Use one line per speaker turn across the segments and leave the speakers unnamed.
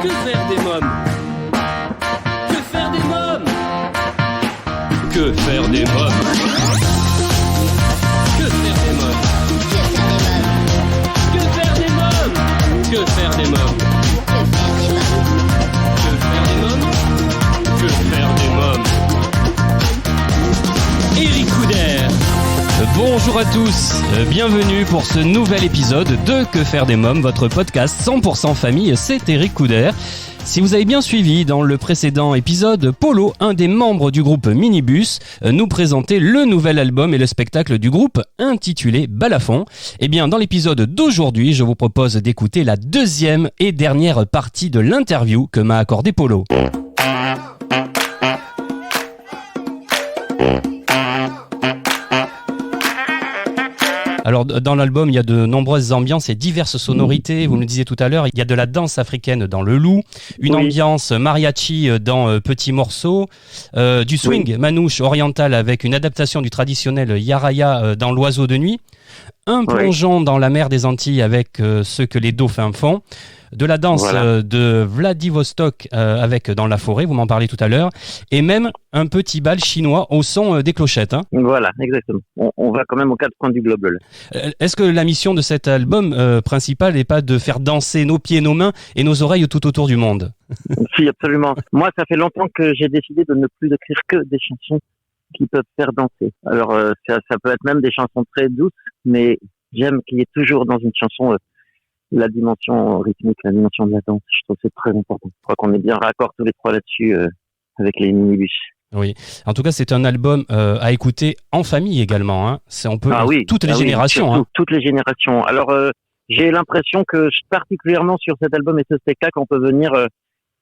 Que faire des mômes? Que faire des mômes? Que faire des mômes? Que faire des mômes? Que faire des mômes? Que faire des mômes? Que faire des mômes? Que faire des mômes? Eric Couder.
Bonjour à tous, bienvenue pour ce nouvel épisode de Que faire des mômes, votre podcast 100% famille, c'est Eric Couder. Si vous avez bien suivi dans le précédent épisode, Polo, un des membres du groupe Minibus, nous présentait le nouvel album et le spectacle du groupe intitulé Balafon. Eh bien, dans l'épisode d'aujourd'hui, je vous propose d'écouter la deuxième et dernière partie de l'interview que m'a accordé Polo. Alors, dans l'album, il y a de nombreuses ambiances et diverses sonorités. Vous me le disiez tout à l'heure, il y a de la danse africaine dans Le Loup, une ambiance mariachi dans Petit Morceau, du swing manouche oriental avec une adaptation du traditionnel yaraya dans L'Oiseau de nuit, un plongeon dans la mer des Antilles avec ce que les dauphins font, de la danse de Vladivostok avec Dans la forêt, vous m'en parlez tout à l'heure, et même un petit bal chinois au son des clochettes. Hein.
Voilà, exactement. On va quand même aux quatre coins du globe.
Est-ce que la mission de cet album principal n'est pas de faire danser nos pieds, nos mains et nos oreilles tout autour du monde?
Si, absolument. Moi, ça fait longtemps que j'ai décidé de ne plus écrire que des chansons qui peuvent faire danser. Alors, ça peut être même des chansons très douces, mais j'aime qu'il y ait toujours dans une chanson la dimension rythmique, la dimension de la danse. Je trouve que c'est très important. Je crois qu'on est bien raccord tous les trois là-dessus avec les Minibus.
Oui. En tout cas, c'est un album à écouter en famille également. Hein. On peut toutes les générations.
Surtout,
hein.
Toutes les générations. Alors, j'ai l'impression que particulièrement sur cet album et ce spectacle, on peut venir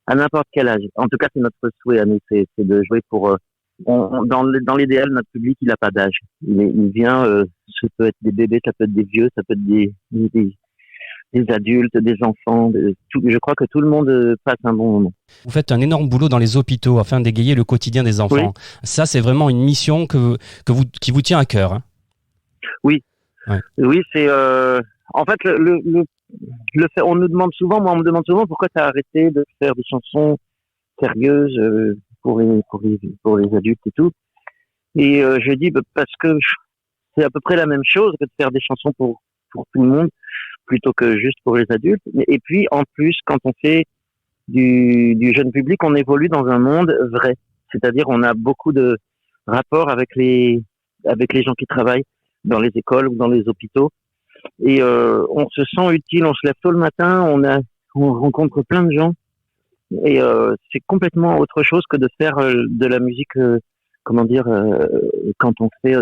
à n'importe quel âge. En tout cas, c'est notre souhait à nous, c'est de jouer pour. Dans l'idéal, notre public, il n'a pas d'âge. Il vient. Ça peut être des bébés, ça peut être des vieux, ça peut être des adultes, des enfants, je crois que tout le monde passe un bon moment.
Vous faites un énorme boulot dans les hôpitaux afin d'égayer le quotidien des enfants. Oui. Ça, c'est vraiment une mission qui vous tient à cœur. Hein.
Oui.
Ouais.
Oui, c'est en fait le fait. On me demande souvent pourquoi tu as arrêté de faire des chansons sérieuses pour les adultes et tout. Et je dis parce que c'est à peu près la même chose que de faire des chansons pour tout le monde, plutôt que juste pour les adultes. Et puis, en plus, quand on fait du jeune public, on évolue dans un monde vrai. C'est-à-dire, on a beaucoup de rapports avec les gens qui travaillent dans les écoles ou dans les hôpitaux. Et on se sent utile, on se lève tôt le matin, on rencontre plein de gens. Et c'est complètement autre chose que de faire de la musique, quand on fait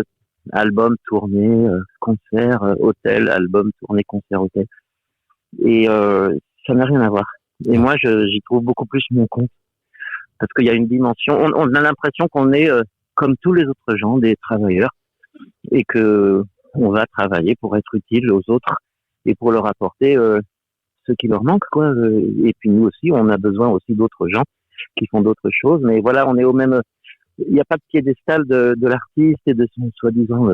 album, tournée, concert, hôtel, album, tournée, concert, hôtel. Et ça n'a rien à voir. Et moi, j'y trouve beaucoup plus mon compte. Parce qu'il y a une dimension... On a l'impression qu'on est comme tous les autres gens, des travailleurs, et que on va travailler pour être utile aux autres et pour leur apporter ce qui leur manque, quoi. Et puis nous aussi, on a besoin aussi d'autres gens qui font d'autres choses. Mais voilà, on est au même... Il n'y a pas de piédestal de l'artiste et de son soi-disant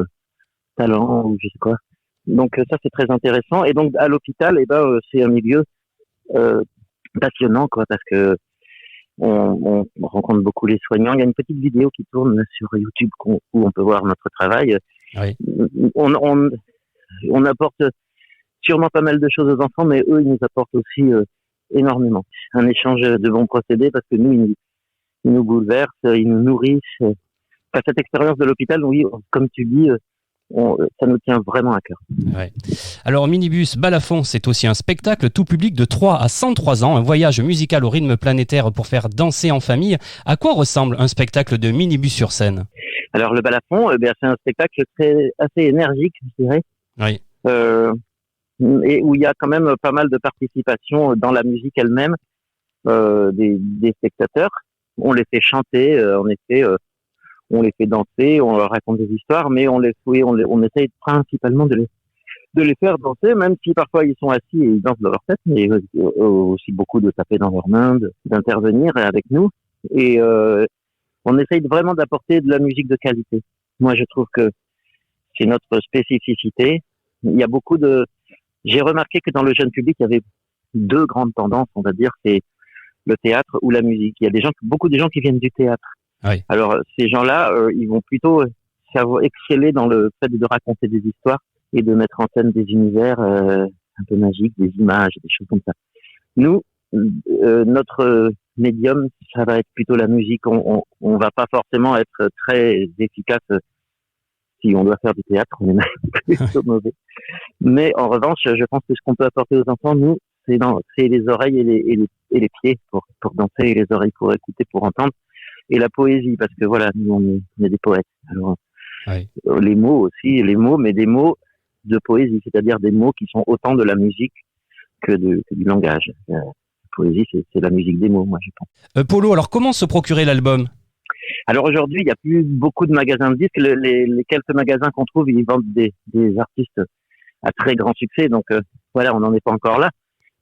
talent ou je sais quoi. Donc ça, c'est très intéressant. Et donc à l'hôpital, c'est un milieu passionnant, quoi, parce que on rencontre beaucoup les soignants. Il y a une petite vidéo qui tourne sur YouTube où on peut voir notre travail.
Oui.
On apporte sûrement pas mal de choses aux enfants, mais eux, ils nous apportent aussi énormément. Un échange de bons procédés, parce que nous, ils nous bouleversent, ils nous nourrissent. Cette expérience de l'hôpital, oui, comme tu dis, ça nous tient vraiment à cœur.
Ouais. Alors, Minibus Balafon, c'est aussi un spectacle tout public de 3 à 103 ans, un voyage musical au rythme planétaire pour faire danser en famille. À quoi ressemble un spectacle de Minibus sur scène?
Alors, le Balafon, c'est un spectacle assez énergique, je dirais.
Oui.
Et où il y a quand même pas mal de participation dans la musique elle-même des spectateurs. On les fait chanter, on les fait danser, on leur raconte des histoires, mais on essaye principalement de les faire danser, même si parfois ils sont assis et ils dansent dans leur tête, mais aussi beaucoup de taper dans leurs mains, d'intervenir avec nous. Et on essaye vraiment d'apporter de la musique de qualité. Moi, je trouve que c'est notre spécificité. Il y a beaucoup de... J'ai remarqué que dans le jeune public, il y avait deux grandes tendances, on va dire. C'est le théâtre ou la musique. Il y a beaucoup de gens qui viennent du théâtre.
Oui.
Alors ces gens-là, ils vont plutôt savoir exceller dans le fait de raconter des histoires et de mettre en scène des univers un peu magiques, des images, des choses comme ça. Nous, notre médium, ça va être plutôt la musique. On va pas forcément être très efficace. Si on doit faire du théâtre, on est même plutôt mauvais. Mais en revanche, je pense que ce qu'on peut apporter aux enfants, nous, c'est les oreilles et les pieds pour danser, et les oreilles pour écouter, pour entendre, et la poésie, parce que voilà, nous on est des poètes. Alors
Oui.
les mots aussi, mais des mots de poésie, c'est-à-dire des mots qui sont autant de la musique que du langage. La poésie, c'est la musique des mots, moi je pense.
Polo, alors comment se procurer l'album ?
Alors aujourd'hui, il n'y a plus beaucoup de magasins de disques. Les quelques magasins qu'on trouve, ils vendent des artistes à très grand succès. Donc voilà, on n'en est pas encore là.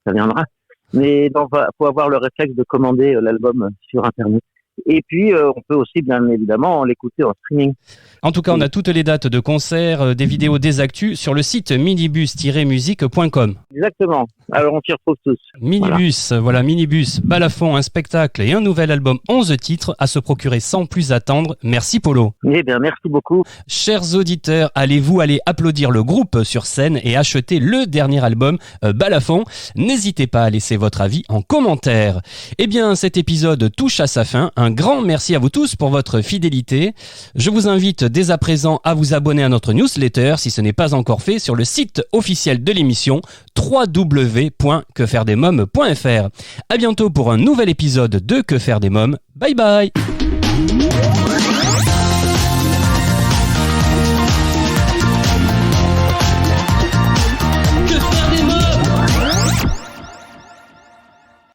Ça viendra. Mais faut avoir le réflexe de commander l'album sur Internet. Et puis, on peut aussi, bien évidemment, l'écouter en streaming.
En tout cas, on a toutes les dates de concerts, des vidéos, des actus sur le site minibus-musique.com.
Exactement. Alors, on s'y retrouve tous.
Minibus, voilà, Minibus, Balafon, un spectacle et un nouvel album, 11 titres à se procurer sans plus attendre. Merci Polo.
Eh bien, merci beaucoup.
Chers auditeurs, aller applaudir le groupe sur scène et acheter le dernier album, Balafon. N'hésitez pas à laisser votre avis en commentaire. Eh bien, cet épisode touche à sa fin. Un grand merci à vous tous pour votre fidélité. Je vous invite dès à présent à vous abonner à notre newsletter si ce n'est pas encore fait sur le site officiel de l'émission www.quefairedesmoms.fr. À bientôt pour un nouvel épisode de Que faire des mômes. Bye bye.